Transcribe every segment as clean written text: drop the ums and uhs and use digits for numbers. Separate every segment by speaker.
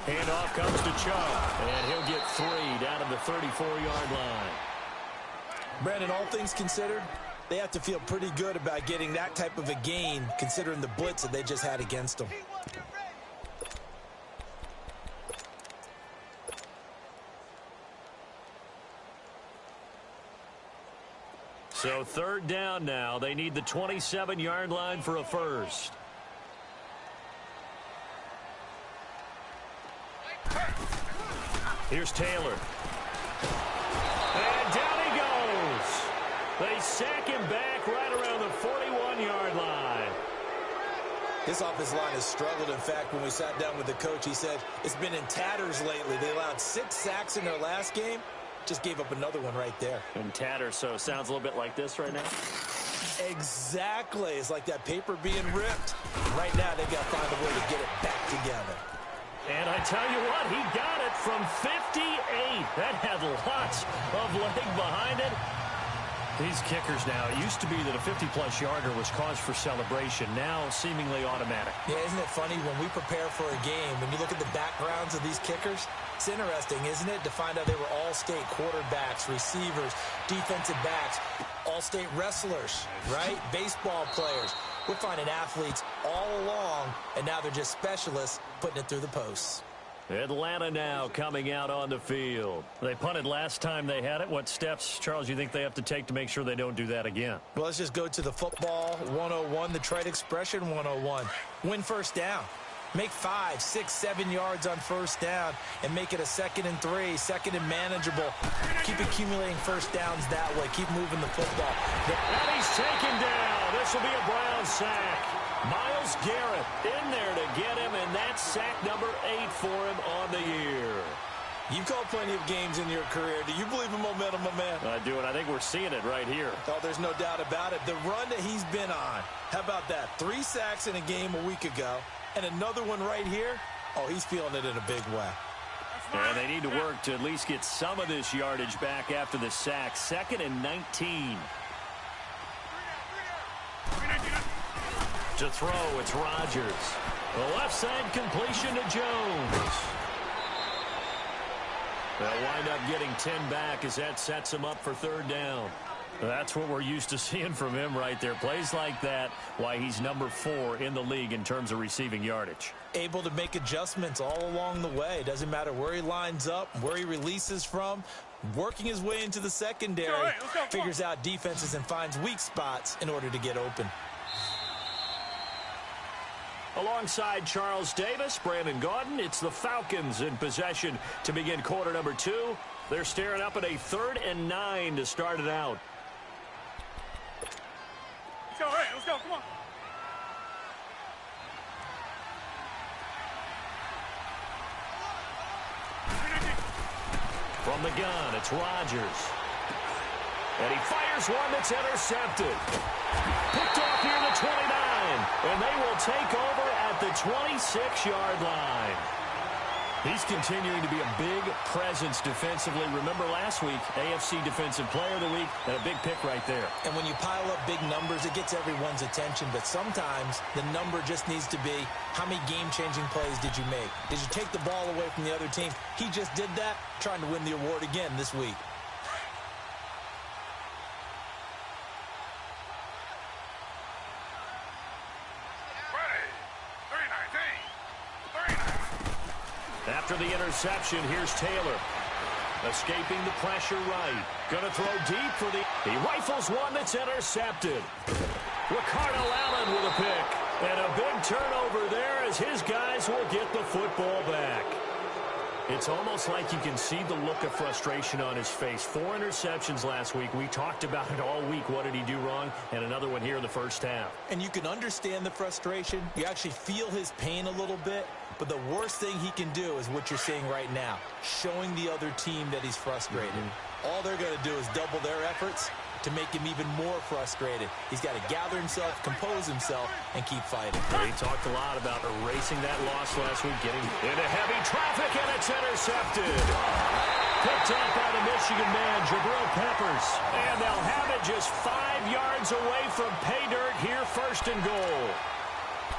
Speaker 1: Handoff comes to Chubb, and he'll get 3 down to the 34-yard line.
Speaker 2: Brandon, all things considered, they have to feel pretty good about getting that type of a gain, considering the blitz that they just had against them.
Speaker 1: So 3rd down now. They need the 27-yard line for a first. Here's Taylor. And down he goes. They sack him back right around the 41-yard line.
Speaker 2: This offensive line has struggled. In fact, when we sat down with the coach, he said it's been in tatters lately. They allowed 6 sacks in their last game. Just gave up another one right there.
Speaker 1: In tatters, so it sounds a little bit like this right now.
Speaker 2: Exactly. It's like that paper being ripped. Right now, they've got to find a way to get it back together.
Speaker 1: And I tell you what, he got it from 58. That had lots of leg behind it. These kickers now, it used to be that a 50-plus yarder was cause for celebration. Now, seemingly automatic.
Speaker 2: Yeah, isn't it funny when we prepare for a game, when you look at the backgrounds of these kickers, it's interesting, isn't it, to find out they were all-state quarterbacks, receivers, defensive backs, all-state wrestlers, right? Baseball players. We're finding athletes all along, and now they're just specialists putting it through the posts.
Speaker 1: Atlanta now coming out on the field. They punted last time they had it. What steps, Charles, you think they have to take to make sure they don't do that again?
Speaker 2: Well, let's just go to the football 101, the trite expression 101. Win first down. Make 5, 6, 7 yards on first down and make it a 2nd and 3, 2nd and manageable. Keep accumulating first downs that way. Keep moving the football.
Speaker 1: And he's taken down. This will be a Brown sack. Myles Garrett in there to get him, and that's sack number 8 for him on the year.
Speaker 2: You've called plenty of games in your career. Do you believe in momentum, my man?
Speaker 1: I do, and I think we're seeing it right here.
Speaker 2: Oh, there's no doubt about it. The run that he's been on, how about that? 3 sacks in a game a week ago, and another one right here. Oh, he's feeling it in a big way.
Speaker 1: And they need to work to at least get some of this yardage back after the sack. 2nd and 19. To throw, it's Rodgers. The left side completion to Jones. They'll wind up getting 10 back as that sets him up for 3rd down. That's what we're used to seeing from him right there. Plays like that, why he's number 4 in the league in terms of receiving yardage.
Speaker 2: Able to make adjustments all along the way. Doesn't matter where he lines up, where he releases from. Working his way into the secondary. Figures out defenses and finds weak spots in order to get open.
Speaker 1: Alongside Charles Davis, Brandon Gaudin, it's the Falcons in possession to begin quarter number 2. They're staring up at a 3rd and 9 to start it out.
Speaker 3: Let's go, come on.
Speaker 1: From the gun, it's Rodgers. And he fires one that's intercepted. Picked off near the 29. And they will take over at the 26-yard line. He's continuing to be a big presence defensively. Remember last week, AFC Defensive Player of the Week, and a big pick right there.
Speaker 2: And when you pile up big numbers, it gets everyone's attention. But sometimes the number just needs to be, how many game-changing plays did you make? Did you take the ball away from the other team? He just did that, trying to win the award again this week.
Speaker 1: After the interception, here's Taylor. Escaping the pressure right. Gonna throw deep for the... He rifles one that's intercepted. Ricardo Allen with a pick. And a big turnover there as his guys will get the football back. It's almost like you can see the look of frustration on his face. 4 interceptions last week. We talked about it all week. What did he do wrong? And another one here in the first half.
Speaker 2: And you can understand the frustration. You actually feel his pain a little bit. But the worst thing he can do is what you're seeing right now, showing the other team that he's frustrated. All they're going to do is double their efforts to make him even more frustrated. He's got to gather himself, compose himself, and keep fighting.
Speaker 1: He talked a lot about erasing that loss last week, getting into heavy traffic, and it's intercepted. Picked up by the Michigan man, Jabril Peppers. And they'll have it just 5 yards away from pay dirt here, 1st and goal.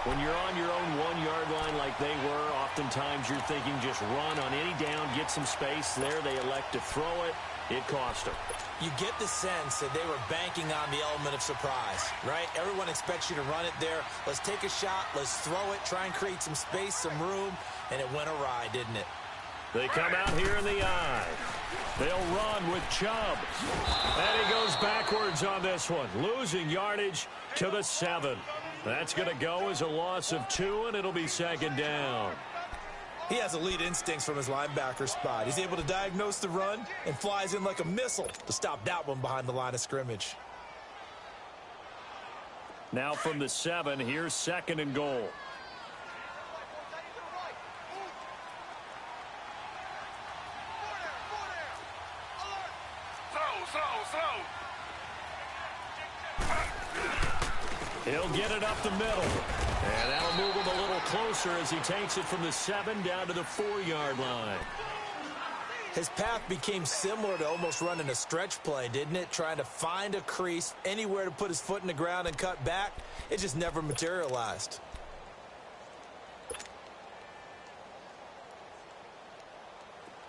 Speaker 1: When you're on your own 1-yard line like they were, oftentimes you're thinking just run on any down, get some space. There they elect to throw it. It cost them.
Speaker 2: You get the sense that they were banking on the element of surprise, right? Everyone expects you to run it there. Let's take a shot. Let's throw it. Try and create some space, some room. And it went awry, didn't it?
Speaker 1: They come out here in the I. They'll run with Chubb. And he goes backwards on this one, losing yardage to the 7. That's going to go as a loss of 2, and it'll be second down.
Speaker 2: He has elite instincts from his linebacker spot. He's able to diagnose the run and flies in like a missile to stop that one behind the line of scrimmage.
Speaker 1: Now from the 7, here's second and goal. He'll get it up the middle. And that'll move him a little closer as he takes it from the 7 down to the 4-yard line.
Speaker 2: His path became similar to almost running a stretch play, didn't it? Trying to find a crease, anywhere to put his foot in the ground and cut back. It just never materialized.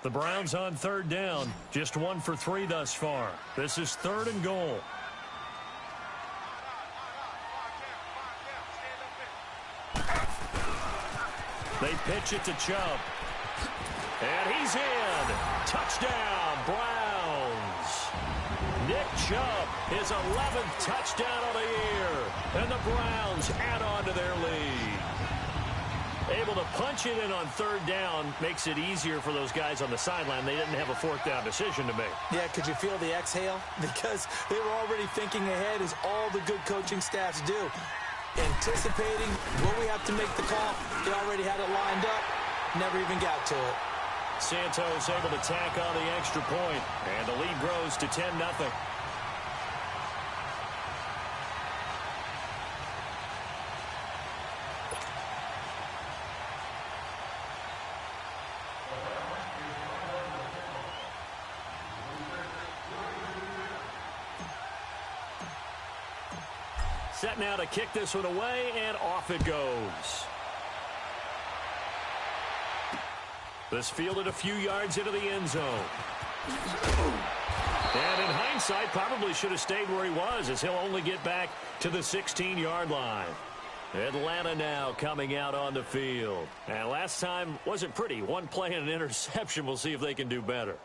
Speaker 1: The Browns on third down. Just 1 for 3 thus far. This is third and goal. They pitch it to Chubb. And he's in. Touchdown, Browns. Nick Chubb, his 11th touchdown of the year. And the Browns add on to their lead. Able to punch it in on third down makes it easier for those guys on the sideline. They didn't have a fourth down decision to make.
Speaker 2: Yeah, could you feel the exhale? Because they were already thinking ahead, as all the good coaching staffs do. Anticipating what we have to make the call. They already had it lined up. Never even got to it.
Speaker 1: Santos able to tack on the extra point, and the lead grows to 10-0. Set now to kick this one away, and off it goes. This fielded a few yards into the end zone. And in hindsight, probably should have stayed where he was, as he'll only get back to the 16-yard line. Atlanta now coming out on the field. And last time wasn't pretty. One play and an interception. We'll see if they can do better.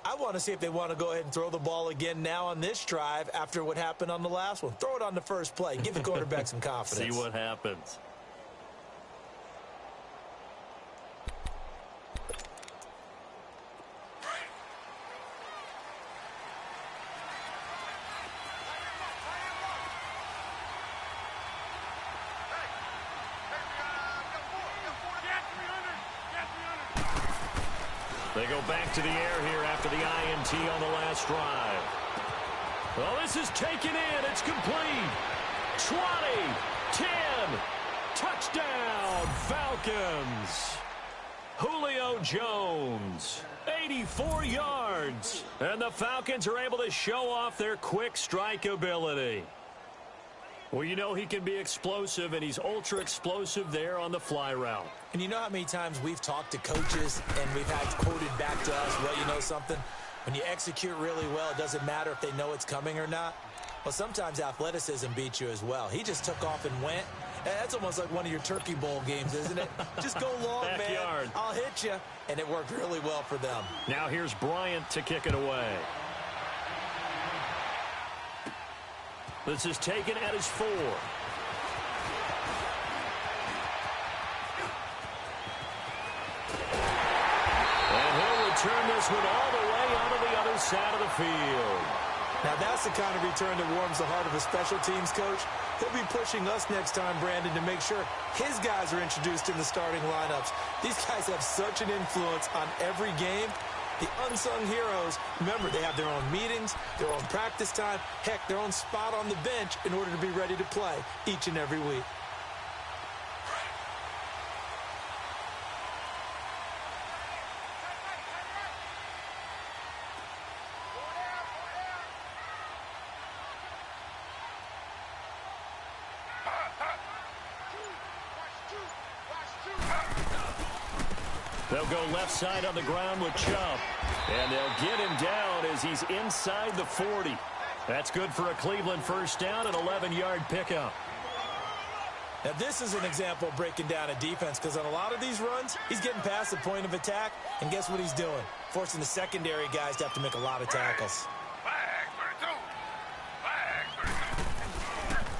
Speaker 2: I want to see if they want to go ahead and throw the ball again now on this drive after what happened on the last one. Throw it on the first play. Give the quarterback some confidence.
Speaker 1: See what happens. They go back to the air here after the INT on the last drive. Well, this is taken in. It's complete. 20, 10, touchdown, Falcons. Julio Jones, 84 yards. And the Falcons are able to show off their quick strike ability. Well, you know he can be explosive, and he's ultra-explosive there on the fly route.
Speaker 2: And you know how many times we've talked to coaches and we've had quoted back to us, well, you know something? When you execute really well, it doesn't matter if they know it's coming or not. Well, sometimes athleticism beats you as well. He just took off and went. That's almost like one of your Turkey Bowl games, isn't it? Just go long,
Speaker 1: Backyard.
Speaker 2: man. I'll hit you. And it worked really well for them.
Speaker 1: Now here's Bryant to kick it away. This is taken at his 4. And he'll return this one all the way onto the other side of the field.
Speaker 2: Now that's the kind of return that warms the heart of a special teams coach. He'll be pushing us next time, Brandon, to make sure his guys are introduced in the starting lineups. These guys have such an influence on every game. The unsung heroes, remember, they have their own meetings, their own practice time, heck, their own spot on the bench in order to be ready to play each and every week.
Speaker 1: They'll go left side on the ground with Chubb. And they'll get him down as he's inside the 40. That's good for a Cleveland first down, an 11-yard pickup.
Speaker 2: Now, this is an example of breaking down a defense because on a lot of these runs, he's getting past the point of attack, and guess what he's doing? Forcing the secondary guys to have to make a lot of tackles.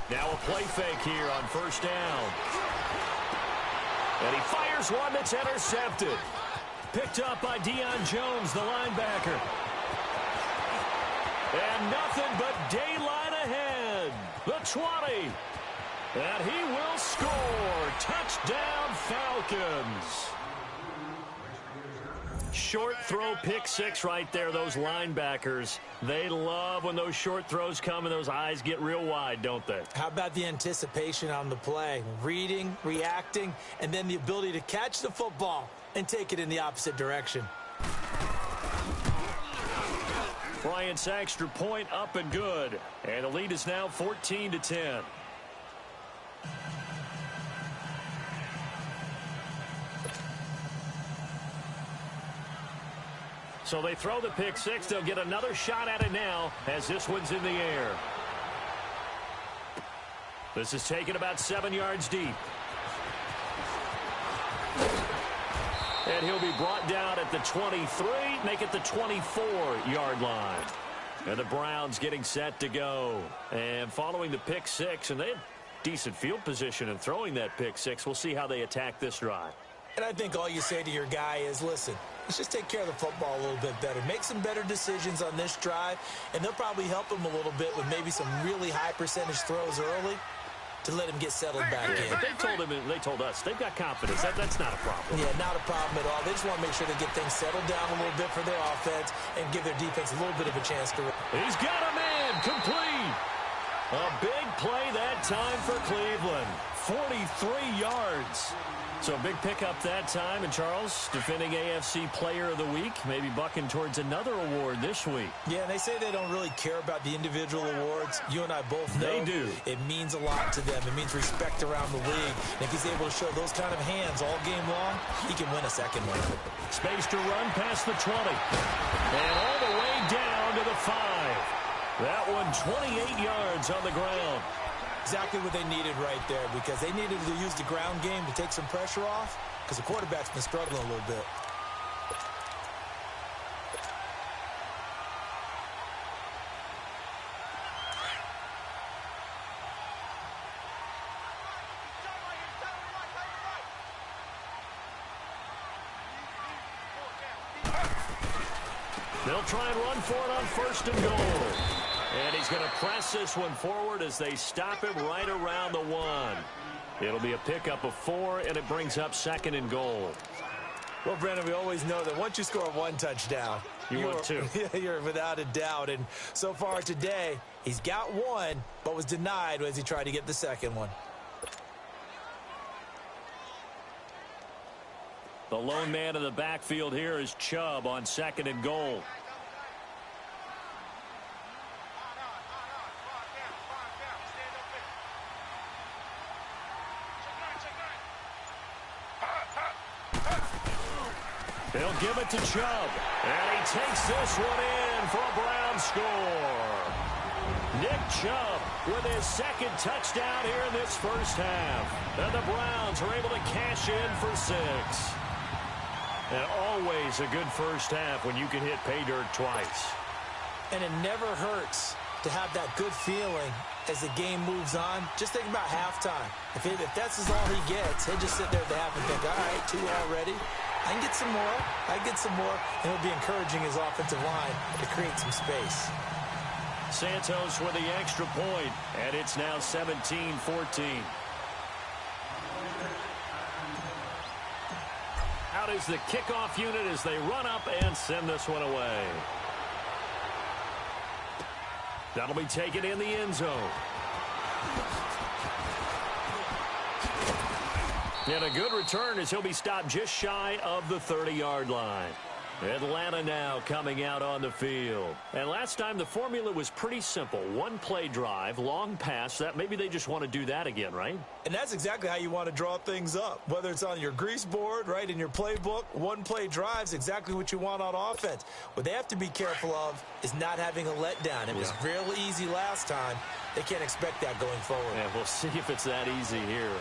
Speaker 1: Now a play fake here on first down. And he fires one that's intercepted. Picked up by Deion Jones, the linebacker. And nothing but daylight ahead. The 20. And he will score. Touchdown, Falcons. Short throw, pick six right there, those linebackers. They love when those short throws come and those eyes get real wide, don't they?
Speaker 2: How about the anticipation on the play? Reading, reacting, and then the ability to catch the football and take it in the opposite direction.
Speaker 1: Bryant's extra point up and good. And the lead is now 14-10. So they throw the pick six. They'll get another shot at it now as this one's in the air. This is taken about 7 yards deep. And he'll be brought down at the 23, make it the 24-yard line. And the Browns getting set to go. And following the pick six, and they have decent field position in throwing that pick six. We'll see how they attack this drive.
Speaker 2: And I think all you say to your guy is, listen, let's just take care of the football a little bit better. Make some better decisions on this drive, and they'll probably help him a little bit with maybe some really high percentage throws early to let him get settled back in.
Speaker 1: But they told us, they've got confidence. That's not a problem.
Speaker 2: Yeah, not a problem at all. They just want to make sure they get things settled down a little bit for their offense and give their defense a little bit of a chance to...
Speaker 1: He's got a man complete. A big play that time for Cleveland. 43 yards. So a big pickup that time. And Charles, defending AFC Player of the Week, maybe bucking towards another award this week.
Speaker 2: Yeah, and they say they don't really care about the individual awards. You and I both know
Speaker 1: they do.
Speaker 2: It means a lot to them. It means respect around the league. And if he's able to show those kind of hands all game long, he can win a second one.
Speaker 1: Space to run past the 20. And all the way down to the 5. That one 28 yards on the ground.
Speaker 2: Exactly what they needed right there, because they needed to use the ground game to take some pressure off, because the quarterback's been struggling a little bit.
Speaker 1: They'll try and run for it on first and goal. And he's going to press this one forward as they stop him right around the 1. It'll be a pickup of 4, and it brings up second and goal.
Speaker 2: Well, Brandon, we always know that once you score one touchdown, you're without a doubt. And so far today, he's got one, but was denied as he tried to get the second one.
Speaker 1: The lone man in the backfield here is Chubb on second and goal. They'll give it to Chubb. And he takes this one in for a Brown score. Nick Chubb with his second touchdown here in this first half. And the Browns are able to cash in for 6. And always a good first half when you can hit pay dirt twice.
Speaker 2: And it never hurts to have that good feeling as the game moves on. Just think about halftime. If that's all he gets, he'll just sit there at the half and think, all right, 2 already. I can get some more. I can get some more. And it'll be encouraging his offensive line to create some space.
Speaker 1: Santos with the extra point, and it's now 17-14. Out is the kickoff unit as they run up and send this one away. That'll be taken in the end zone. And a good return as he'll be stopped just shy of the 30-yard line. Atlanta now coming out on the field. And last time the formula was pretty simple. One play drive, long pass. That maybe they just want to do that again, right?
Speaker 2: And that's exactly how you want to draw things up. Whether it's on your grease board, right, in your playbook, one play drive's exactly what you want on offense. What they have to be careful of is not having a letdown. It was real easy last time. They can't expect that going forward.
Speaker 1: Yeah, we'll see if it's that easy here.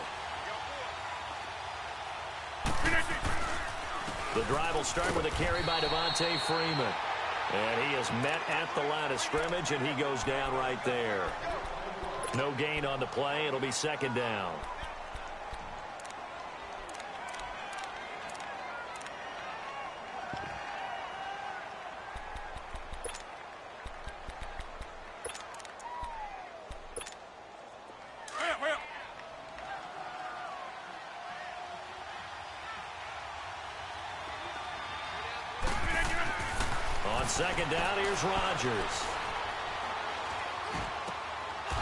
Speaker 1: The drive will start with a carry by Devontae Freeman. And he is met at the line of scrimmage, and he goes down right there. No gain on the play. It'll be second down. On second down, here's Rodgers.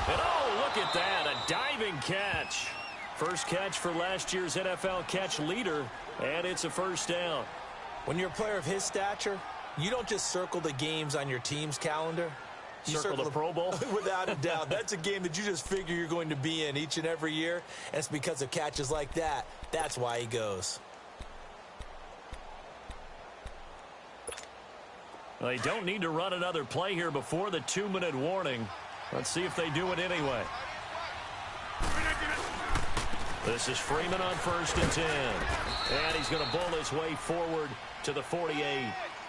Speaker 1: And oh, look at that, a diving catch. First catch for last year's NFL catch leader, and it's a first down.
Speaker 2: When you're a player of his stature, you don't just circle the games on your team's calendar. You
Speaker 1: circle the Pro Bowl?
Speaker 2: Without a doubt. That's a game that you just figure you're going to be in each and every year, and it's because of catches like that. That's why he goes.
Speaker 1: Well, they don't need to run another play here before the 2-minute warning. Let's see if they do it anyway. This is Freeman on 1st and 10. And he's going to bull his way forward to the 48.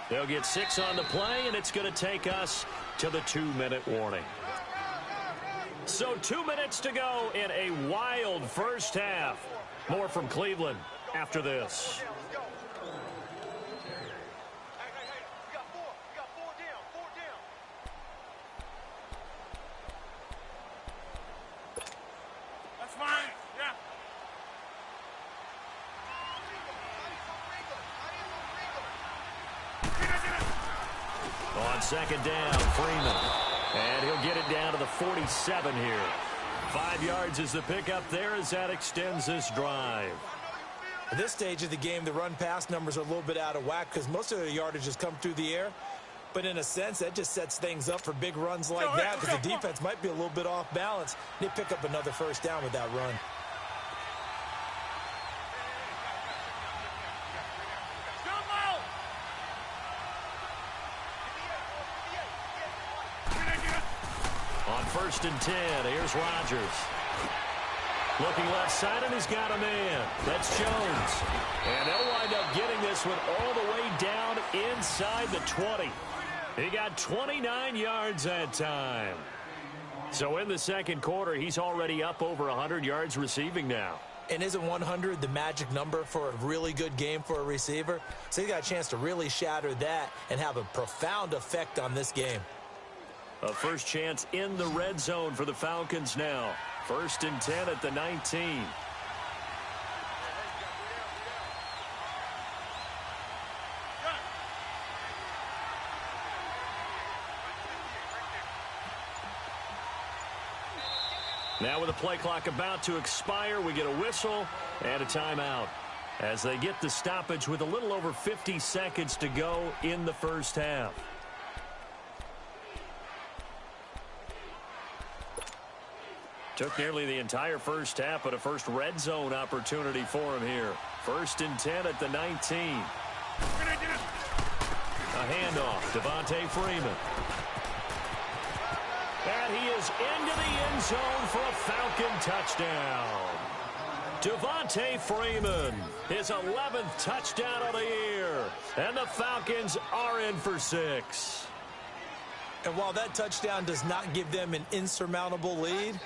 Speaker 1: They'll get 6 on the play, and it's going to take us to the 2-minute warning. So 2 minutes to go in a wild first half. More from Cleveland after this. On second down, Freeman. And he'll get it down to the 47 here. 5 yards is the pickup there as that extends this drive.
Speaker 2: At this stage of the game, the run-pass numbers are a little bit out of whack because most of the yardage has come through the air. But in a sense, that just sets things up for big runs like that because the defense might be a little bit off balance. They pick up another first down with that run.
Speaker 1: On 1st and 10, here's Rodgers. Looking left side, and he's got a man. That's Jones. And they'll wind up getting this one all the way down inside the 20. He got 29 yards that time. So in the second quarter, he's already up over 100 yards receiving now.
Speaker 2: And isn't 100 the magic number for a really good game for a receiver? So he got a chance to really shatter that and have a profound effect on this game.
Speaker 1: A first chance in the red zone for the Falcons now. 1st and 10 at the 19. Now with the play clock about to expire, we get a whistle and a timeout as they get the stoppage with a little over 50 seconds to go in the first half. Took nearly the entire first half, but a first red zone opportunity for him here. 1st and 10 at the 19. A handoff, Devontae Freeman. And he is into the end zone for a Falcon touchdown. Devontae Freeman, his 11th touchdown of the year. And the Falcons are in for 6.
Speaker 2: And while that touchdown does not give them an insurmountable lead,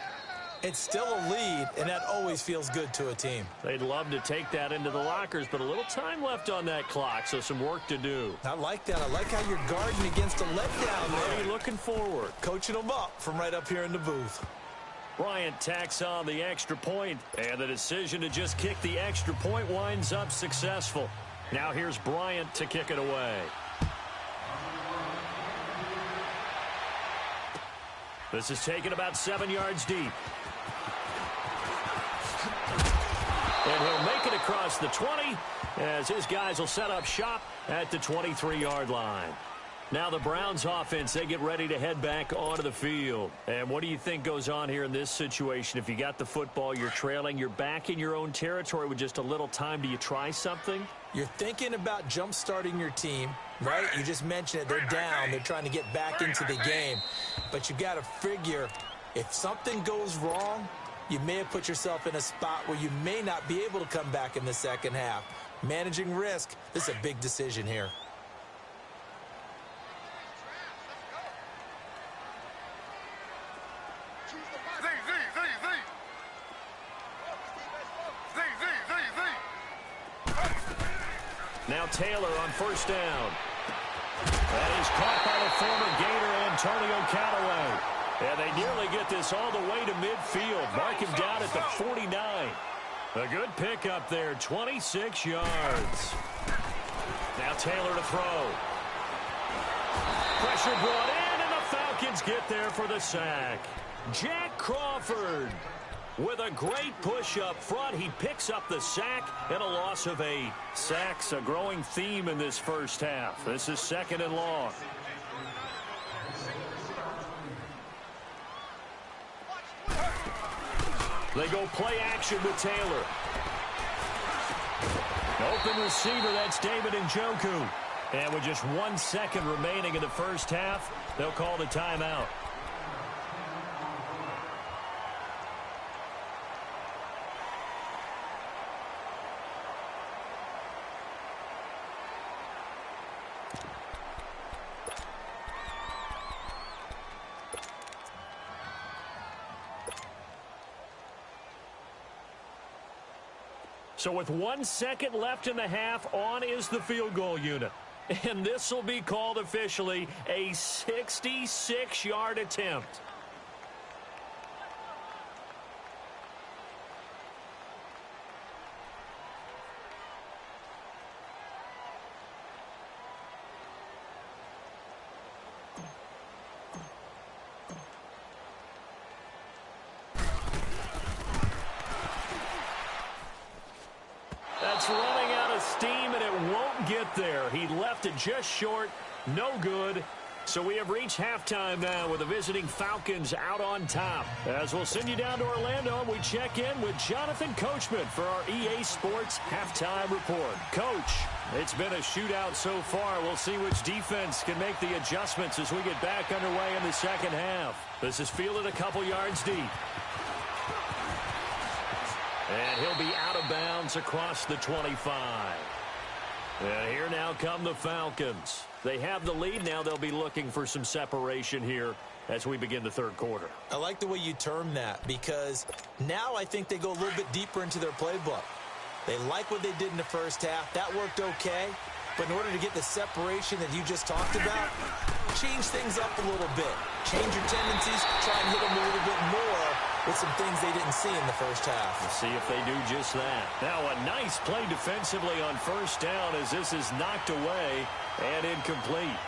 Speaker 2: it's still a lead, and that always feels good to a team.
Speaker 1: They'd love to take that into the lockers, but a little time left on that clock, so some work to do.
Speaker 2: I like that. I like how you're guarding against a letdown there.
Speaker 1: Looking forward.
Speaker 2: Coaching them up from right up here in the booth.
Speaker 1: Bryant tacks on the extra point, and the decision to just kick the extra point winds up successful. Now here's Bryant to kick it away. This is taken about 7 yards deep. And he'll make it across the 20 as his guys will set up shop at the 23-yard line. Now the Browns offense, they get ready to head back onto the field. And what do you think goes on here in this situation? If you got the football, you're trailing, you're back in your own territory with just a little time. Do you try something?
Speaker 2: You're thinking about jump-starting your team, right? You just mentioned it. They're down. They're trying to get back into the game. But you've got to figure if something goes wrong, you may have put yourself in a spot where you may not be able to come back in the second half. Managing risk, this is a big decision here.
Speaker 1: Now Taylor on first down. That is caught by the former Gator Antonio Callaway. And they nearly get this all the way to midfield. Mark him down at the 49. A good pickup there, 26 yards. Now Taylor to throw. Pressure brought in, and the Falcons get there for the sack. Jack Crawford with a great push up front. He picks up the sack and a loss of 8. Sacks, a growing theme in this first half. This is 2nd and long. They go play action with Taylor. Open receiver, that's David Njoku. And with just 1 second remaining in the first half, they'll call the timeout. So with 1 second left in the half, on is the field goal unit. And this will be called officially a 66-yard attempt. Running out of steam, and it won't get there. He left it just short. No good. So we have reached halftime now with the visiting Falcons out on top. As we'll send you down to Orlando, we check in with Jonathan Coachman for our EA Sports Halftime Report. Coach, it's been a shootout so far. We'll see which defense can make the adjustments as we get back underway in the second half. This is fielded a couple yards deep. And he'll be out of bounds across the 25. And here now come the Falcons. They have the lead. Now they'll be looking for some separation here as we begin the third quarter.
Speaker 2: I like the way you term that because now I think they go a little bit deeper into their playbook. They like what they did in the first half. That worked okay. But in order to get the separation that you just talked about, change things up a little bit. Change your tendencies. Try and hit them a little bit more with some things they didn't see in the first half.
Speaker 1: We'll see if they do just that. Now a nice play defensively on first down as this is knocked away and incomplete.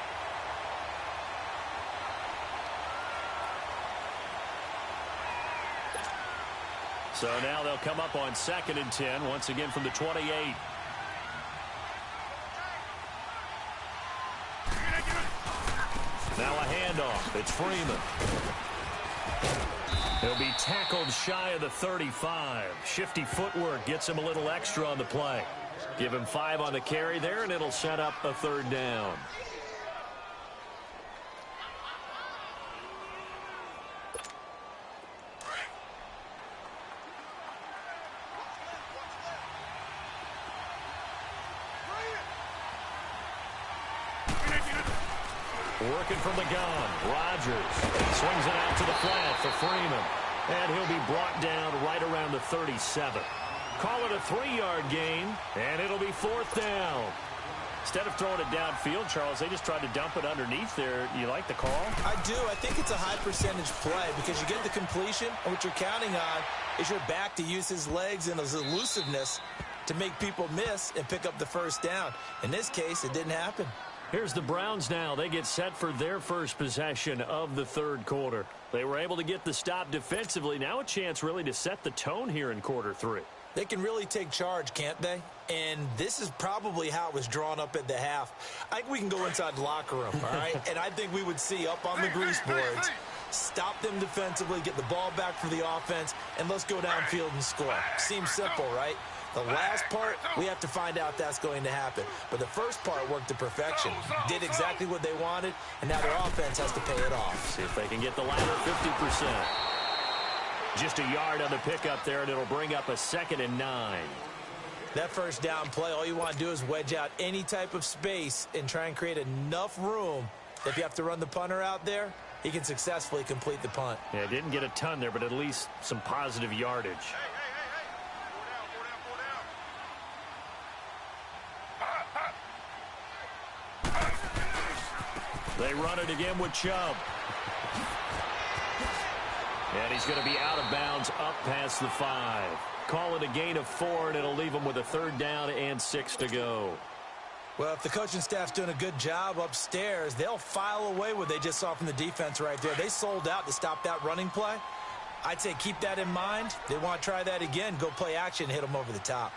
Speaker 1: So now they'll come up on 2nd and 10 once again from the 28. Now a handoff. It's Freeman. He'll be tackled shy of the 35. Shifty footwork gets him a little extra on the play. Give him 5 on the carry there, and it'll set up a 3rd down. Working from the gun, Rodgers swings it out to the flat for Freeman. And he'll be brought down right around the 37. Call it a 3-yard gain, and it'll be 4th down. Instead of throwing it downfield, Charles, they just tried to dump it underneath there. You like the call?
Speaker 2: I do. I think it's a high percentage play because you get the completion, and what you're counting on is your back to use his legs and his elusiveness to make people miss and pick up the first down. In this case, it didn't happen.
Speaker 1: Here's the Browns now. They get set for their first possession of the third quarter. They were able to get the stop defensively. Now a chance really to set the tone here in quarter 3.
Speaker 2: They can really take charge, can't they? And this is probably how it was drawn up at the half. I think we can go inside the locker room, all right? And I think we would see up on the grease boards, stop them defensively, get the ball back for the offense, and let's go downfield and score. Seems simple, right? The last part, we have to find out if that's going to happen. But the first part worked to perfection. Did exactly what they wanted, and now their offense has to pay it off.
Speaker 1: See if they can get the latter 50%. Just a yard on the pickup there, and it'll bring up a 2nd and 9.
Speaker 2: That first down play, all you want to do is wedge out any type of space and try and create enough room that if you have to run the punter out there, he can successfully complete the punt.
Speaker 1: Yeah, didn't get a ton there, but at least some positive yardage. They run it again with Chubb. And he's going to be out of bounds up past the 5. Call it a gain of 4, and it'll leave him with a 3rd down and 6 to go.
Speaker 2: Well, if the coaching staff's doing a good job upstairs, they'll file away what they just saw from the defense right there. They sold out to stop that running play. I'd say keep that in mind. They want to try that again. Go play action and hit them over the top.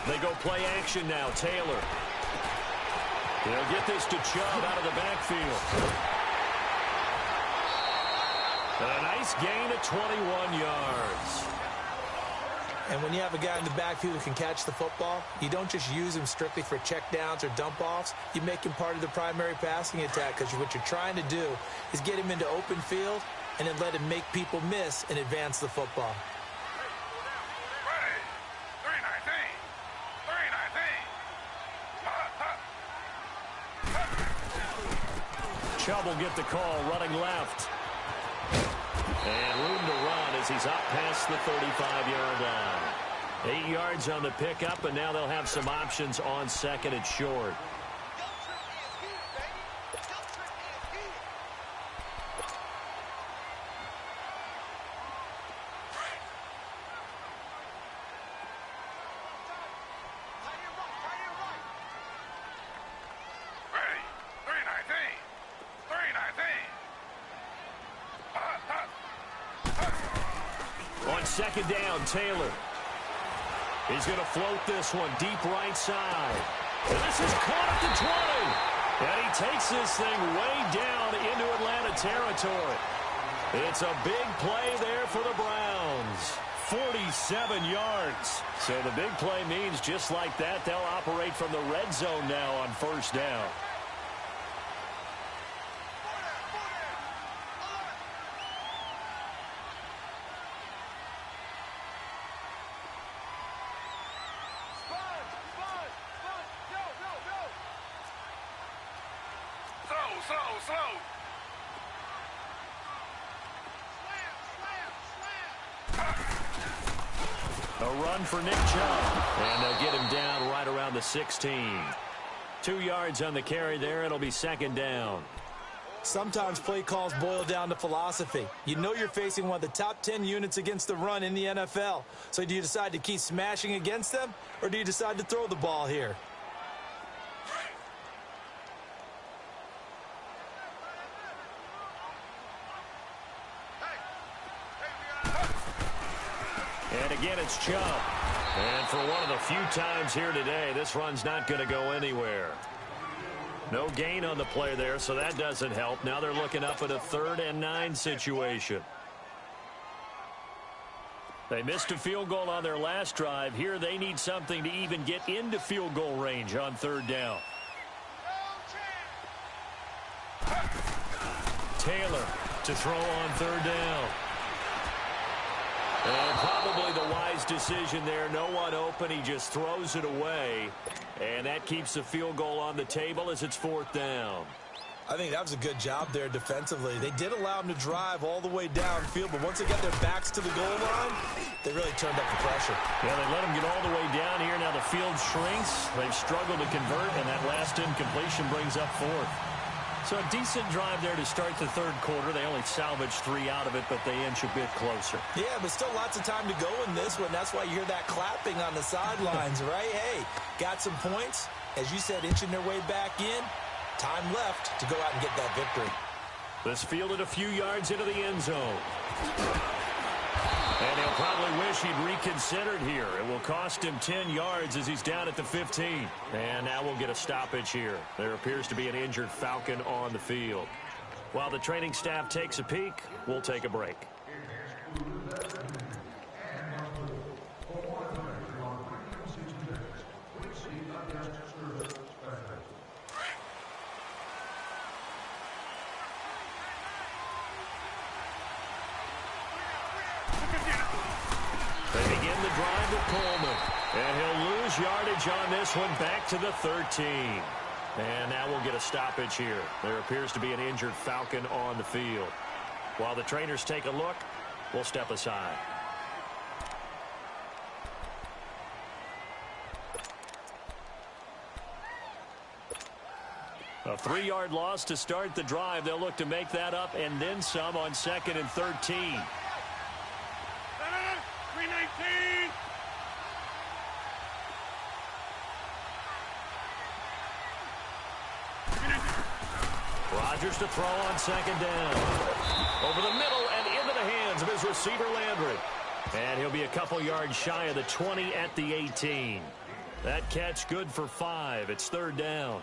Speaker 1: They go play action now. Taylor. They'll get this to Chubb out of the backfield. A nice gain of 21 yards.
Speaker 2: And when you have a guy in the backfield who can catch the football, you don't just use him strictly for checkdowns or dump-offs. You make him part of the primary passing attack, because what you're trying to do is get him into open field and then let him make people miss and advance the football.
Speaker 1: Chubb will get the call, running left. And room to run as he's up past the 35-yard line. 8 yards on the pickup, and now they'll have some options on 2nd and short. On 2nd down, Taylor. He's going to float this one deep right side. And this is caught at the 20. And he takes this thing way down into Atlanta territory. It's a big play there for the Browns. 47 yards. So the big play means just like that, they'll operate from the red zone now on 1st down. A run for Nick Chubb. And they'll get him down right around the 16. 2 yards on the carry there. It'll be 2nd down.
Speaker 2: Sometimes play calls boil down to philosophy. You know you're facing one of the top 10 units against the run in the NFL. So do you decide to keep smashing against them, or do you decide to throw the ball here?
Speaker 1: And again, it's Chubb. And for one of the few times here today, this run's not going to go anywhere. No gain on the play there, so that doesn't help. Now they're looking up at a 3rd and 9 situation. They missed a field goal on their last drive. Here they need something to even get into field goal range on 3rd down. Taylor to throw on 3rd down. And probably the wise decision there. No one open. He just throws it away. And that keeps the field goal on the table as it's 4th down.
Speaker 2: I think that was a good job there defensively. They did allow him to drive all the way downfield, but once they got their backs to the goal line, they really turned up the pressure.
Speaker 1: Yeah, they let him get all the way down here. Now the field shrinks. They've struggled to convert, and that last incompletion brings up 4th. So a decent drive there to start the 3rd quarter. They only salvaged 3 out of it, but they inch a bit closer.
Speaker 2: Yeah, but still lots of time to go in this one. That's why you hear that clapping on the sidelines, right? Hey, got some points. As you said, inching their way back in. Time left to go out and get that victory.
Speaker 1: This fielded a few yards into the end zone. And he'll probably wish he'd reconsidered here. It will cost him 10 yards as he's down at the 15. And now we'll get a stoppage here. There appears to be an injured Falcon on the field. While the training staff takes a peek, we'll take a break. They begin the drive with Coleman. And he'll lose yardage on this one back to the 13. And now we'll get a stoppage here. There appears to be an injured Falcon on the field. While the trainers take a look, we'll step aside. A 3-yard loss to start the drive. They'll look to make that up and then some on 2nd and 13.
Speaker 3: 319.
Speaker 1: Rodgers to throw on 2nd down. Over the middle and into the hands of his receiver Landry. And he'll be a couple yards shy of the 20 at the 18. That catch good for 5. It's 3rd down.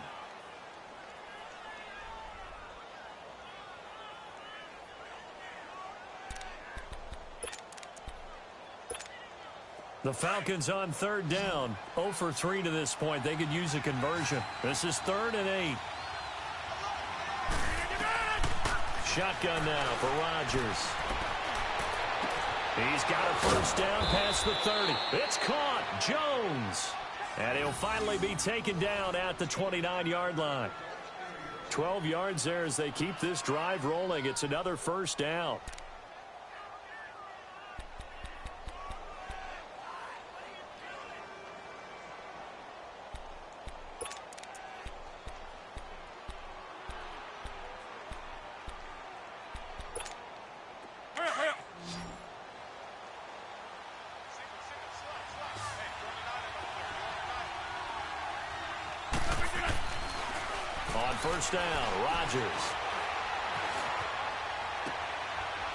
Speaker 1: The Falcons on 3rd down. 0 for 3 to this point. They could use a conversion. This is 3rd and 8. Shotgun now for Rodgers. He's got a 1st down past the 30. It's caught. Jones. And he'll finally be taken down at the 29-yard line. 12 yards there as they keep this drive rolling. It's another 1st down. On 1st down, Rodgers.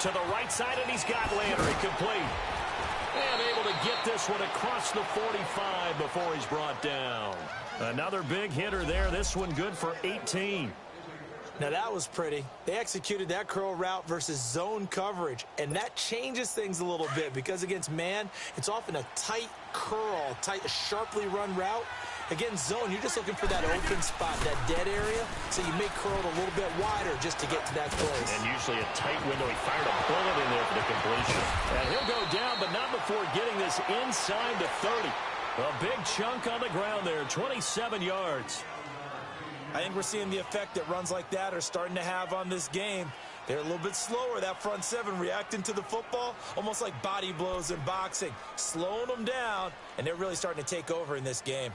Speaker 1: To the right side, and he's got Landry complete. And able to get this one across the 45 before he's brought down. Another big hitter there. This one good for 18.
Speaker 2: Now that was pretty. They executed that curl route versus zone coverage, and that changes things a little bit because against man, it's often a tight curl, sharply run route. Against zone, you're just looking for that open spot, that dead area, so you make curl a little bit wider just to get to that place.
Speaker 1: And usually a tight window. He fired a bullet in there for the completion. And he'll go down, but not before getting this inside the 30. A big chunk on the ground there, 27 yards.
Speaker 2: I think we're seeing the effect that runs like that are starting to have on this game. They're a little bit slower, that front 7, reacting to the football, almost like body blows in boxing, slowing them down, and they're really starting to take over in this game.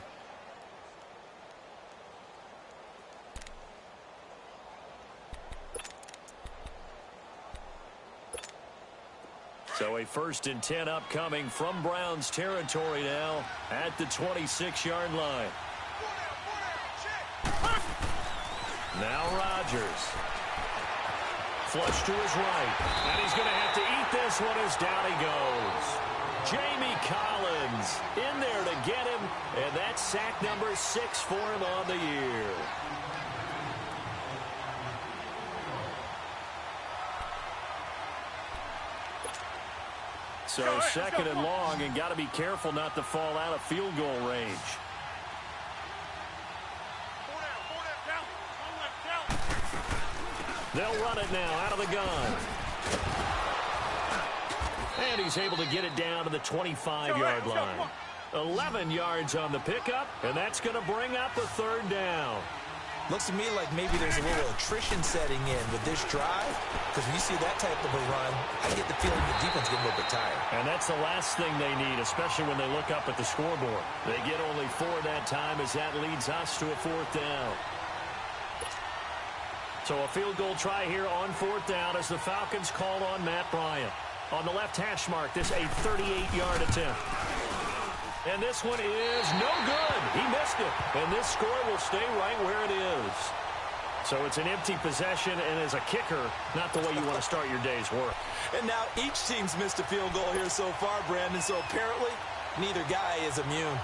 Speaker 1: So a 1st and 10 upcoming from Browns territory now at the 26-yard line. Now Rodgers. Flush to his right. And he's going to have to eat this one as down he goes. Jamie Collins in there to get him. And that's sack number 6 for him on the year. So 2nd and long, and got to be careful not to fall out of field goal range. They'll run it now out of the gun. And he's able to get it down to the 25-yard line. 11 yards on the pickup, and that's going to bring up a 3rd down.
Speaker 2: Looks to me like maybe there's a little attrition setting in with this drive, because when you see that type of a run, I get the feeling the defense getting a little bit tired.
Speaker 1: And that's the last thing they need, especially when they look up at the scoreboard. They get only 4 that time as that leads us to a 4th down. So a field goal try here on 4th down as the Falcons call on Matt Bryant. On the left hash mark, this a 38-yard attempt. And this one is no good. He missed it. And this score will stay right where it is. So it's an empty possession, and as a kicker, not the way you want to start your day's work.
Speaker 2: And now each team's missed a field goal here so far, Brandon, so apparently neither guy is immune.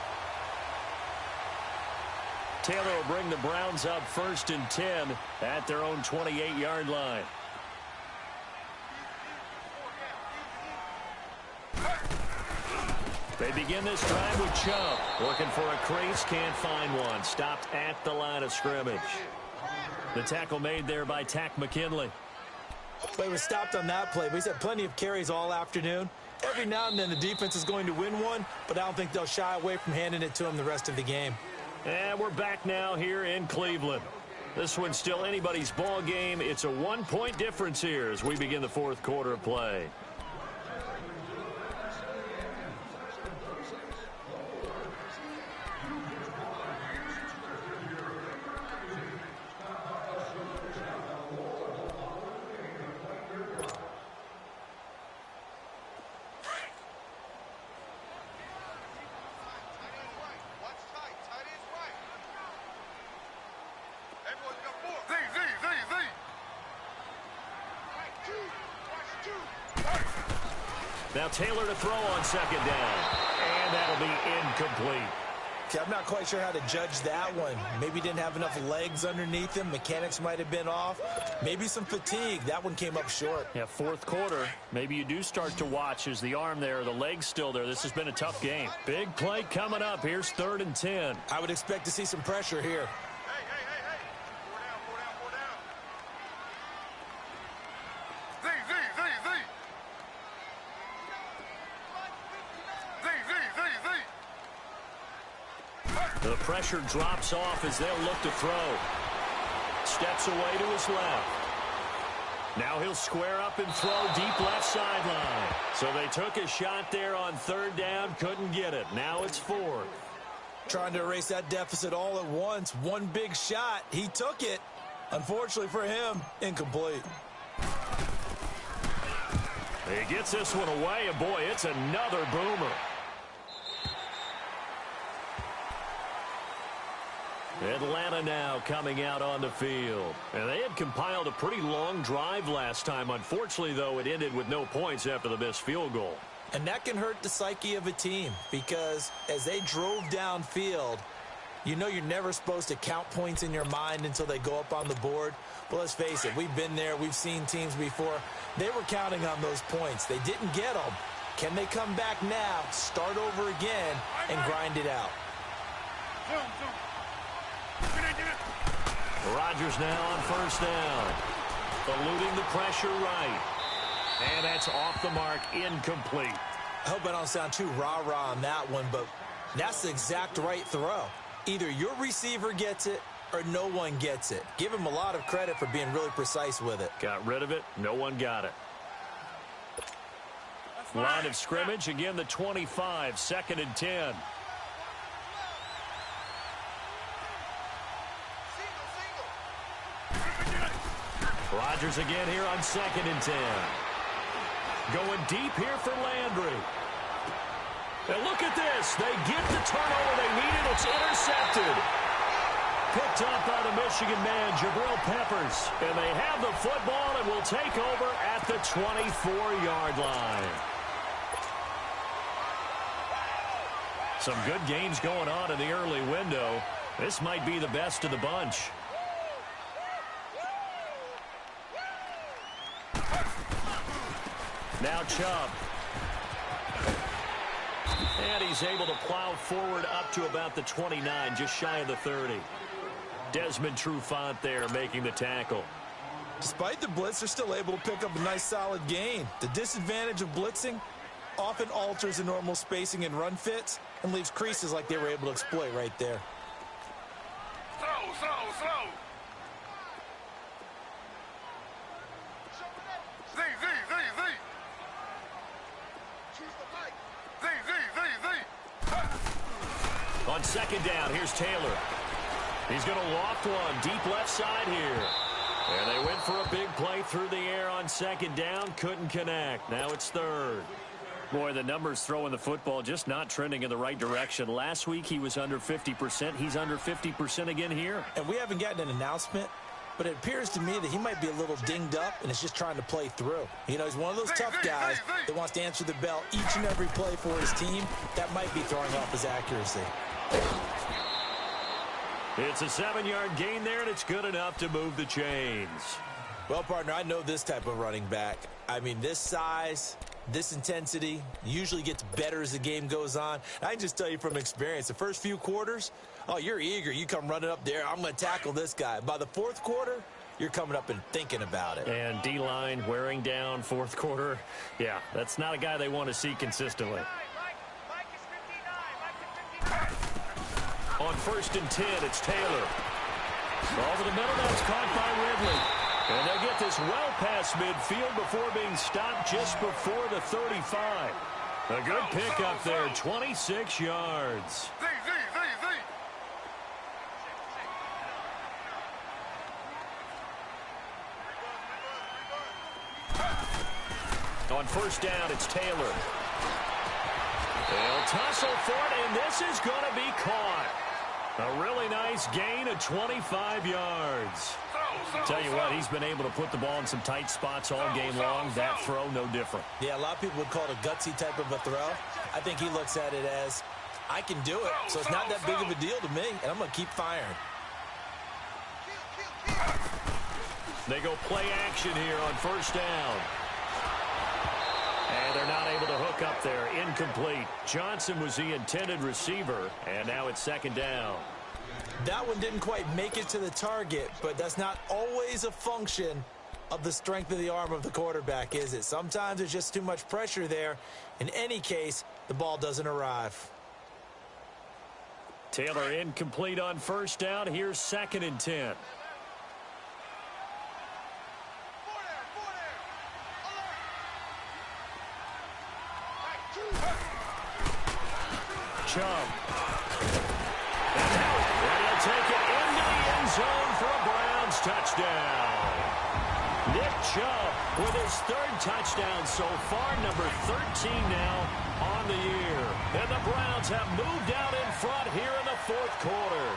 Speaker 1: Taylor will bring the Browns up 1st and 10 at their own 28-yard line. They begin this drive with Chubb. Looking for a crease, can't find one. Stopped at the line of scrimmage. The tackle made there by Tack McKinley.
Speaker 2: Play was stopped on that play, but he's had plenty of carries all afternoon. Every now and then the defense is going to win one, but I don't think they'll shy away from handing it to him the rest of the game.
Speaker 1: And we're back now here in Cleveland. This one's still anybody's ball game. It's a 1-point difference here as we begin the 4th quarter of play. Now Taylor to throw on 2nd down. And that'll be incomplete.
Speaker 2: Okay, I'm not quite sure how to judge that one. Maybe didn't have enough legs underneath him. Mechanics might have been off. Maybe some fatigue. That one came up short.
Speaker 1: Yeah, 4th quarter. Maybe you do start to watch. Is the arm there, the leg's still there? This has been a tough game. Big play coming up. Here's 3rd and 10.
Speaker 2: I would expect to see some pressure here.
Speaker 1: The pressure drops off as they'll look to throw. Steps away to his left. Now he'll square up and throw deep left sideline. So they took a shot there on 3rd down, couldn't get it. Now it's 4th.
Speaker 2: Trying to erase that deficit all at once. One big shot. He took it. Unfortunately for him, incomplete.
Speaker 1: He gets this one away, and boy, it's another boomer. Atlanta now coming out on the field. And they had compiled a pretty long drive last time. Unfortunately, though, it ended with no points after the missed field goal.
Speaker 2: And that can hurt the psyche of a team because as they drove downfield, you know you're never supposed to count points in your mind until they go up on the board. But let's face it, we've been there. We've seen teams before. They were counting on those points. They didn't get them. Can they come back now, start over again, and grind it out?
Speaker 1: Rodgers now on 1st down. Eluding the pressure right. And that's off the mark, incomplete.
Speaker 2: I hope I don't sound too rah-rah on that one, but that's the exact right throw. Either your receiver gets it or no one gets it. Give him a lot of credit for being really precise with it.
Speaker 1: Got rid of it. No one got it. Line of scrimmage, again the 25, 2nd and 10. Rodgers again here on 2nd and 10. Going deep here for Landry. And look at this. They get the turnover they needed. It's intercepted. Picked up by the Michigan man, Jabril Peppers. And they have the football and will take over at the 24-yard line. Some good games going on in the early window. This might be the best of the bunch. Now Chubb. And he's able to plow forward up to about the 29, just shy of the 30. Desmond Trufant there making the tackle.
Speaker 2: Despite the blitz, they're still able to pick up a nice solid gain. The disadvantage of blitzing often alters the normal spacing and run fits and leaves creases like they were able to exploit right there.
Speaker 3: Slow.
Speaker 1: On 2nd down, here's Taylor. He's going to loft one deep left side here. And they went for a big play through the air on 2nd down. Couldn't connect. Now it's 3rd. Boy, the numbers throwing the football just not trending in the right direction. Last week he was under 50%. He's under 50% again here.
Speaker 2: And we haven't gotten an announcement, but it appears to me that he might be a little dinged up and is just trying to play through. You know, he's one of those tough guys that wants to answer the bell each and every play for his team. That might be throwing off his accuracy.
Speaker 1: It's a 7-yard gain there, and it's good enough to move the chains.
Speaker 2: Well, partner, I know this type of running back. I mean, this size, this intensity usually gets better as the game goes on. I can just tell you from experience, the first few quarters, oh, you're eager. You come running up there, I'm going to tackle this guy. By the fourth quarter, you're coming up and thinking about it.
Speaker 1: And D-line wearing down fourth quarter. Yeah, that's not a guy they want to see consistently. On 1st and 10, it's Taylor. Over the middle, that's caught by Ridley. And they'll get this well past midfield before being stopped just before the 35. A good pickup there, 26 yards. On 1st down, it's Taylor. They'll tussle for it, and this is going to be caught. A really nice gain of 25 yards. Tell you what, he's been able to put the ball in some tight spots all game long. That throw, no different.
Speaker 2: Yeah, a lot of people would call it a gutsy type of a throw. I think he looks at it as, I can do it, so it's not that big of a deal to me, and I'm going to keep firing.
Speaker 1: They go play action here on 1st down. And they're not able to hook up there. Incomplete. Johnson was the intended receiver, and now it's 2nd down.
Speaker 2: That one didn't quite make it to the target, but that's not always a function of the strength of the arm of the quarterback, is it? Sometimes there's just too much pressure there. In any case, the ball doesn't arrive.
Speaker 1: Taylor incomplete on 1st down. Here's 2nd and 10. Chubb. And he'll take it into the end zone for a Browns touchdown. Nick Chubb with his 3rd touchdown so far, number 13 now on the year. And the Browns have moved out in front here in the 4th quarter.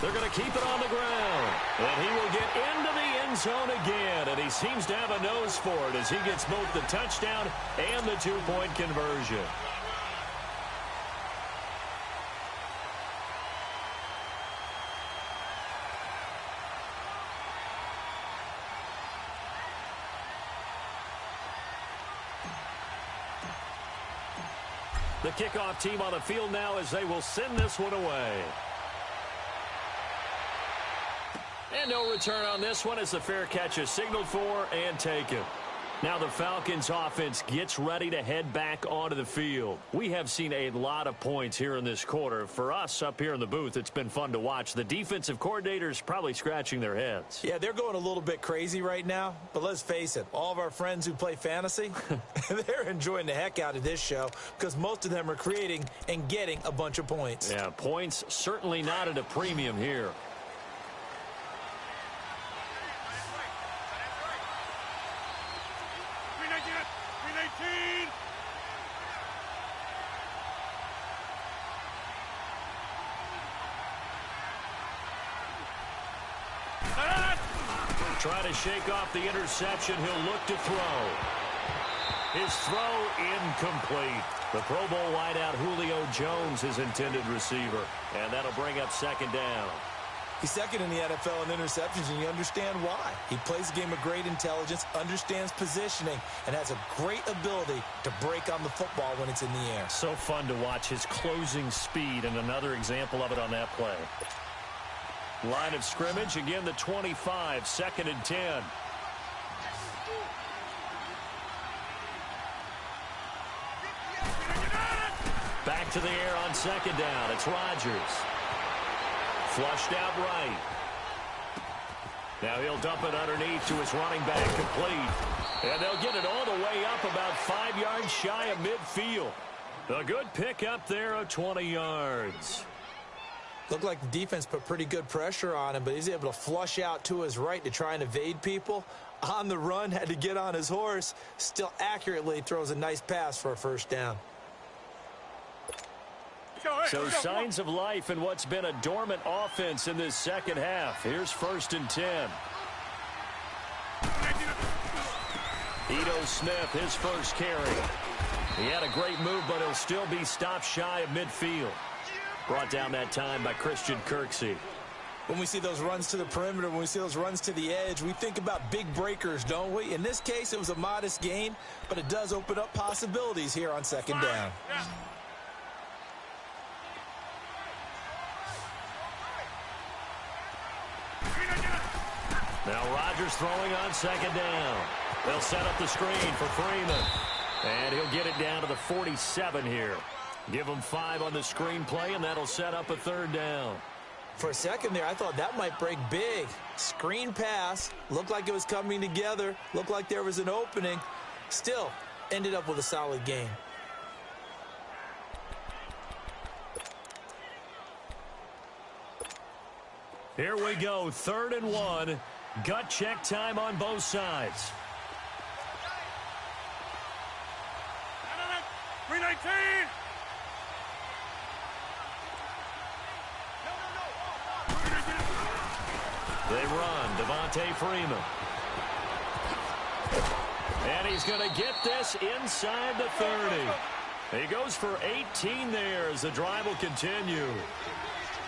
Speaker 1: They're going to keep it on the ground. And he will get into the end zone again. And he seems to have a nose for it as he gets both the touchdown and the 2-point conversion. The kickoff team on the field now as they will send this one away. And no return on this one as the fair catch is signaled for and taken. Now the Falcons offense gets ready to head back onto the field. We have seen a lot of points here in this quarter. For us up here in the booth, it's been fun to watch. The defensive coordinators probably scratching their heads.
Speaker 2: Yeah, they're going a little bit crazy right now. But let's face it, all of our friends who play fantasy, they're enjoying the heck out of this show because most of them are creating and getting a bunch of points.
Speaker 1: Yeah, points certainly not at a premium here. Trying to shake off the interception. He'll look to throw. His throw incomplete. The Pro Bowl wideout Julio Jones, his intended receiver. And that'll bring up 2nd down.
Speaker 2: He's 2nd in the NFL in interceptions, and you understand why. He plays a game of great intelligence, understands positioning, and has a great ability to break on the football when it's in the air.
Speaker 1: So fun to watch his closing speed, and another example of it on that play. Line of scrimmage, again the 25, 2nd and 10. Back to the air on 2nd down. It's Rodgers. Flushed out right. Now he'll dump it underneath to his running back, complete. And they'll get it all the way up about 5 yards shy of midfield. A good pickup there of 20 yards.
Speaker 2: Looked like the defense put pretty good pressure on him, but he's able to flush out to his right to try and evade people. On the run, had to get on his horse. Still accurately throws a nice pass for a first down.
Speaker 1: So signs of life in what's been a dormant offense in this second half. Here's 1st and 10. Ito Smith, his first carry. He had a great move, but he'll still be stopped shy of midfield. Brought down that time by Christian Kirksey.
Speaker 2: When we see those runs to the perimeter, when we see those runs to the edge, we think about big breakers, don't we? In this case, it was a modest gain, but it does open up possibilities here on 2nd down.
Speaker 1: Now Rodgers throwing on 2nd down. They'll set up the screen for Freeman. And he'll get it down to the 47 here. Give him 5 on the screen play, and that'll set up a 3rd down.
Speaker 2: For a second there, I thought that might break big. Screen pass. Looked like it was coming together. Looked like there was an opening. Still, ended up with a solid game.
Speaker 1: Here we go, 3rd and 1. Gut check time on both sides.
Speaker 3: 319!
Speaker 1: They run, Devontae Freeman. And he's going to get this inside the 30. He goes for 18 there as the drive will continue.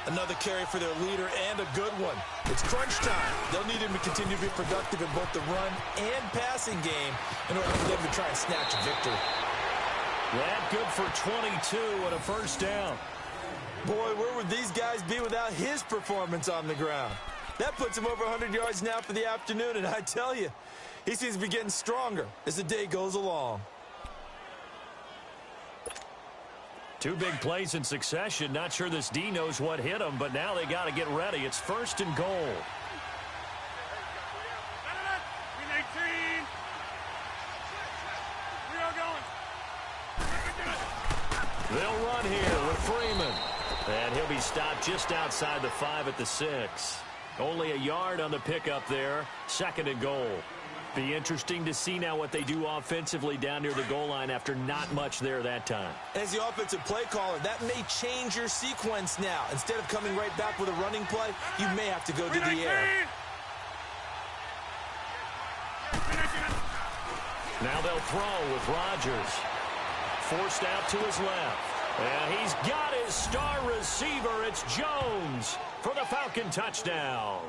Speaker 2: Another carry for their leader and a good one. It's crunch time. They'll need him to continue to be productive in both the run and passing game in order for them to try and snatch a victory.
Speaker 1: That good for 22 and a 1st down.
Speaker 2: Boy, where would these guys be without his performance on the ground? That puts him over 100 yards now for the afternoon, and I tell you, he seems to be getting stronger as the day goes along.
Speaker 1: 2 big plays in succession. Not sure this D knows what hit him, but now they got to get ready. It's 1st and goal.
Speaker 3: 319! We are going.
Speaker 1: They'll run here with Freeman. And he'll be stopped just outside the 5 at the 6. Only a yard on the pickup there. 2nd and goal. Be interesting to see now what they do offensively down near the goal line after not much there that time.
Speaker 2: As the offensive play caller, that may change your sequence now. Instead of coming right back with a running play, you may have to go to the air.
Speaker 1: Now they'll throw with Rodgers. Forced out to his left. And he's got his star receiver. It's Jones for the Falcon touchdown.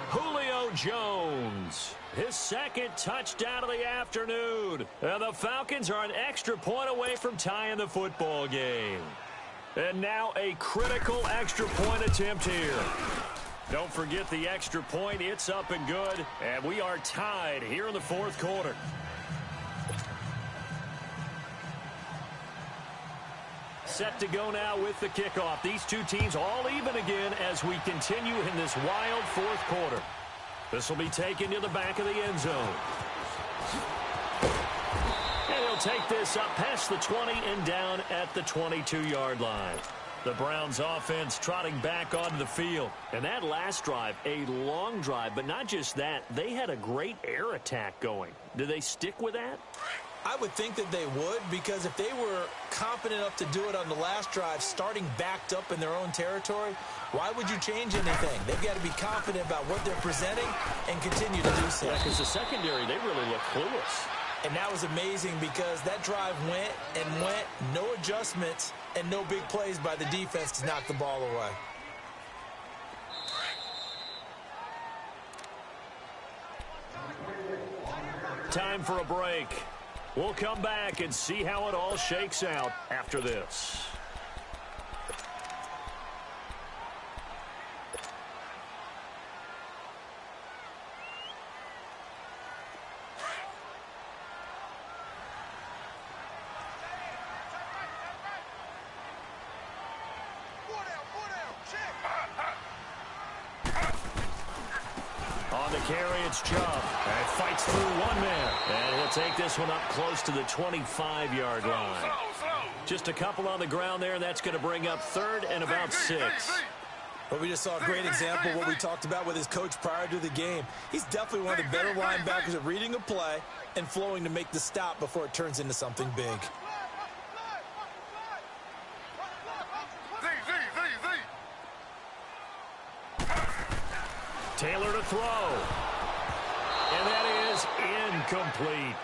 Speaker 1: Julio Jones, his 2nd touchdown of the afternoon. And the Falcons are an extra point away from tying the football game. And now a critical extra point attempt here. Don't forget the extra point. It's up and good. And we are tied here in the 4th quarter. Set to go now with the kickoff. These 2 teams all even again as we continue in this wild 4th quarter. This will be taken to the back of the end zone. And he'll take this up past the 20 and down at the 22-yard line. The Browns offense trotting back onto the field. And that last drive, a long drive, but not just that. They had a great air attack going. Do they stick with that?
Speaker 2: I would think that they would, because if they were confident enough to do it on the last drive, starting backed up in their own territory, why would you change anything? They've got to be confident about what they're presenting and continue to do so.
Speaker 1: Yeah, because the secondary, they really look clueless.
Speaker 2: And that was amazing because that drive went and went, no adjustments, and no big plays by the defense to knock the ball away.
Speaker 1: Time for a break. We'll come back and see how it all shakes out after this. On the carry, it's Chubb. And it fights through one man. And he'll take this one up close to the 25-yard line. Just a couple on the ground there. That's going to bring up 3rd and about 6.
Speaker 2: Well, we just saw a great example of what we talked about with his coach prior to the game. He's definitely one of the better linebackers at reading a play and flowing to make the stop before it turns into something big.
Speaker 1: Taylor to throw. And that is incomplete.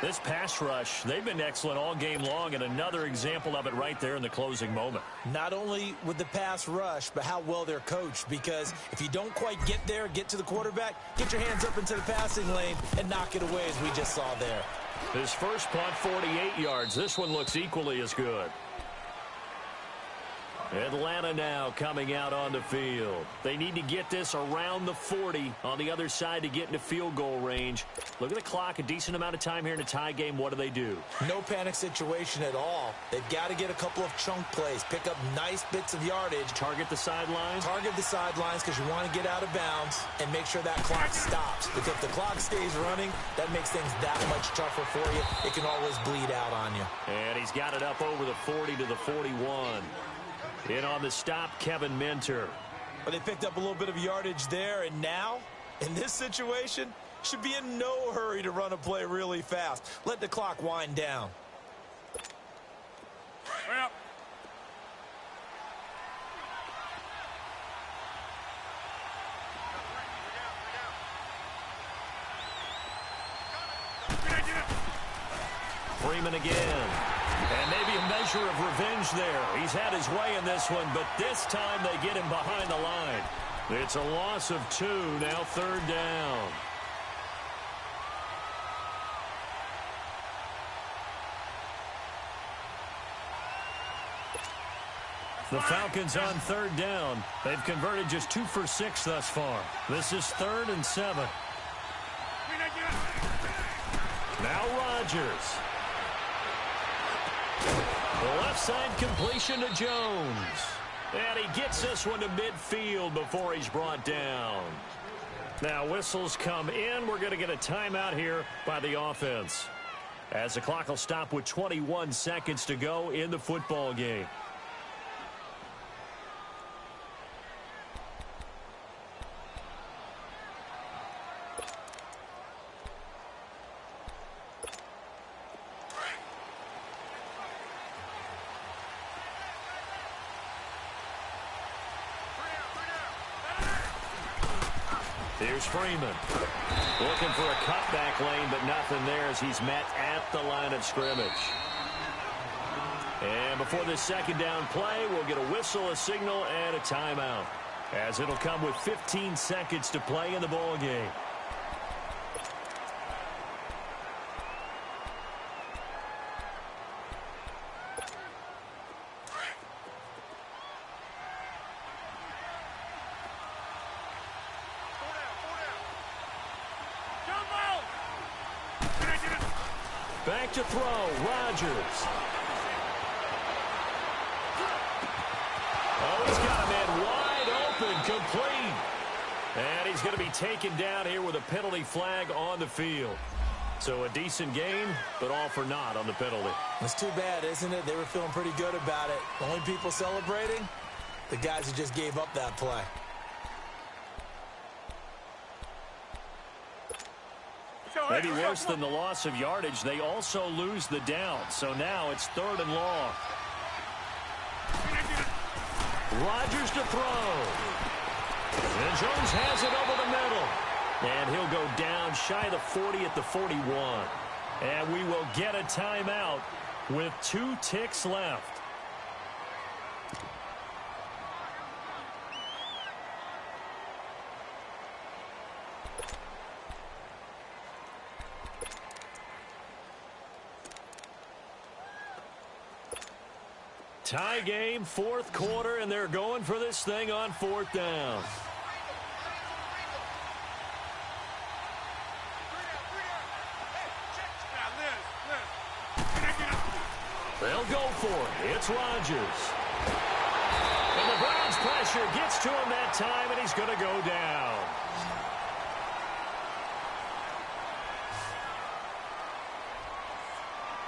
Speaker 1: This pass rush, they've been excellent all game long, and another example of it right there in the closing moment.
Speaker 2: Not only with the pass rush, but how well they're coached, because if you don't quite get there, get to the quarterback, get your hands up into the passing lane and knock it away, as we just saw there.
Speaker 1: His first punt, 48 yards. This one looks equally as good. Atlanta now coming out on the field. They need to get this around the 40 on the other side to get into field goal range. Look at the clock, a decent amount of time here in a tie game. What do?
Speaker 2: No panic situation at all. They've got to get a couple of chunk plays, pick up nice bits of yardage.
Speaker 1: Target the sidelines?
Speaker 2: Target the sidelines because you want to get out of bounds and make sure that clock stops. Because if the clock stays running, that makes things that much tougher for you. It can always bleed out on you.
Speaker 1: And he's got it up over the 40 to the 41. In on the stop, Kevin Minter.
Speaker 2: But they picked up a little bit of yardage there, and now, in this situation, should be in no hurry to run a play really fast. Let the clock wind down.
Speaker 3: Well.
Speaker 1: Freeman again. And maybe a measure of revenge there. He's had his way in this one, but this time they get him behind the line. It's a loss of 2, now 3rd down. The Falcons on 3rd down. They've converted just 2 for 6 thus far. This is 3rd and 7. Now Rodgers. The left side completion to Jones. And he gets this one to midfield before he's brought down. Now whistles come in. We're going to get a timeout here by the offense, as the clock will stop with 21 seconds to go in the football game. Here's Freeman. Looking for a cutback lane, but nothing there as he's met at the line of scrimmage. And before this second down play, we'll get a whistle, a signal, and a timeout, as it'll come with 15 seconds to play in the ball game. Back to throw, Rodgers. Oh, he's got a man wide open, complete. And he's going to be taken down here with a penalty flag on the field. So a decent game, but all for naught on the penalty.
Speaker 2: It's too bad, isn't it? They were feeling pretty good about it. The only people celebrating, the guys who just gave up that play.
Speaker 1: Maybe worse than the loss of yardage, they also lose the down. So now it's 3rd and long. Rodgers to throw. And Jones has it over the middle. And he'll go down shy of the 40 at the 41. And we will get a timeout with 2 ticks left. Tie game, 4th quarter, and they're going for this thing on 4th down. They'll go for it. It's Rodgers. And the Browns' pressure gets to him that time, and he's going to go down.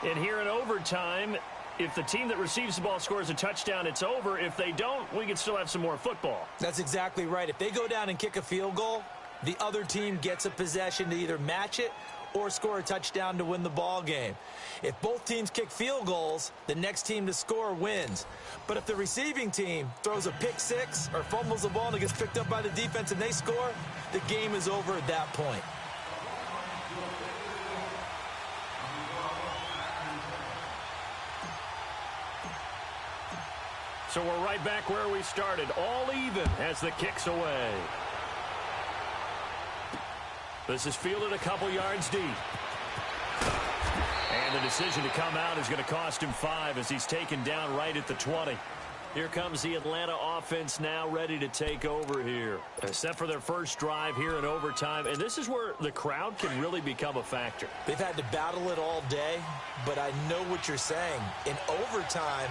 Speaker 1: And here in overtime, If the team that receives the ball scores a touchdown, it's over. If they don't, we can still have some more football.
Speaker 2: That's exactly right. If they go down and kick a field goal, the other team gets a possession to either match it or score a touchdown to win the ball game. If both teams kick field goals, the next team to score wins. But if the receiving team throws a pick six or fumbles the ball and it gets picked up by the defense and they score, the game is over at that point.
Speaker 1: So we're right back where we started, all even as the kick's away. This is fielded a couple yards deep. And the decision to come out is going to cost him 5 as he's taken down right at the 20. Here comes the Atlanta offense now ready to take over here. Set for their first drive here in overtime. And this is where the crowd can really become a factor.
Speaker 2: They've had to battle it all day, but I know what you're saying. In overtime,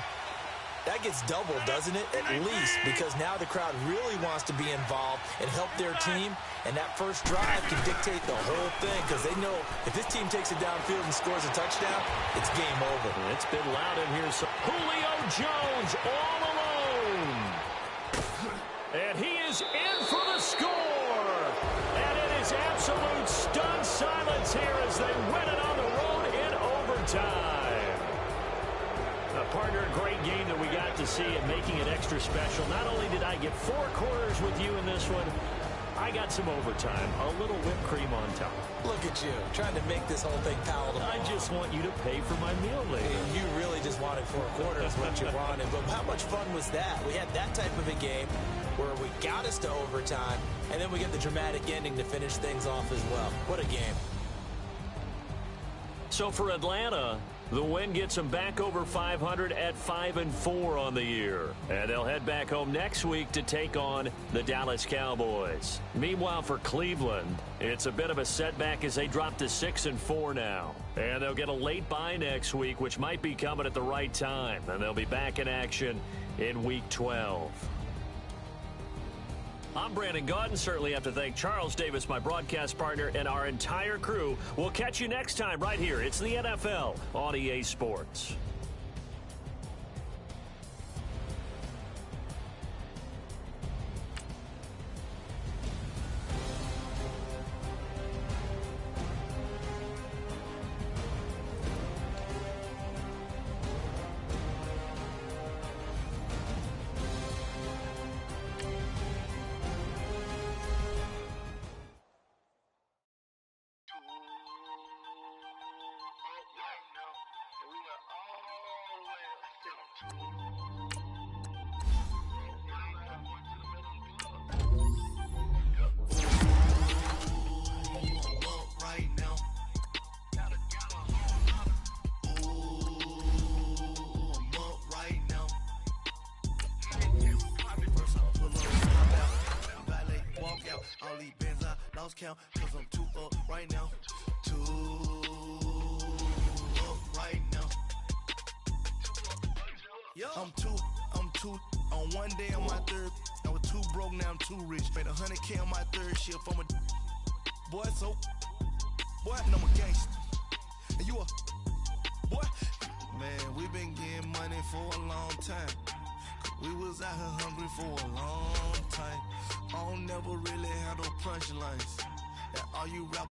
Speaker 2: that gets doubled, doesn't it? At least, because now the crowd really wants to be involved and help their team. And that first drive can dictate the whole thing because they know if this team takes it downfield and scores a touchdown, it's game over.
Speaker 1: It's been loud in here. So Julio Jones all alone. And he is in for the score. And it is absolute stunned silence here as they win it on the road in overtime. Partner, a great game that we got to see and making it extra special. Not only did I get 4 quarters with you in this one, I got some overtime, a little whipped cream on top.
Speaker 2: Look at you, trying to make this whole thing palatable.
Speaker 1: I just want you to pay for my meal later.
Speaker 2: And you really just wanted 4 quarters, what you wanted. But how much fun was that? We had that type of a game where we got us to overtime, and then we get the dramatic ending to finish things off as well. What a game.
Speaker 1: So for Atlanta, the win gets them back over 500 at 5-4 on the year. And they'll head back home next week to take on the Dallas Cowboys. Meanwhile, for Cleveland, it's a bit of a setback as they drop to 6-4 now. And they'll get a late bye next week, which might be coming at the right time. And they'll be back in action in Week 12. I'm Brandon Gaudin. Certainly have to thank Charles Davis, my broadcast partner, and our entire crew. We'll catch you next time right here. It's the NFL on EA Sports.
Speaker 4: Count, cause I'm 2 up right now. 2 up right now. Yo. I'm two on one day on my third. I was 2 broke, now I'm 2 rich. Made 100K on my third shift. I'm a boy, so boy, and I'm a gangster. And you a boy. Man, we been getting money for a long time. We was out here hungry for a long time. I don't never really have no punchlines. And all you rappers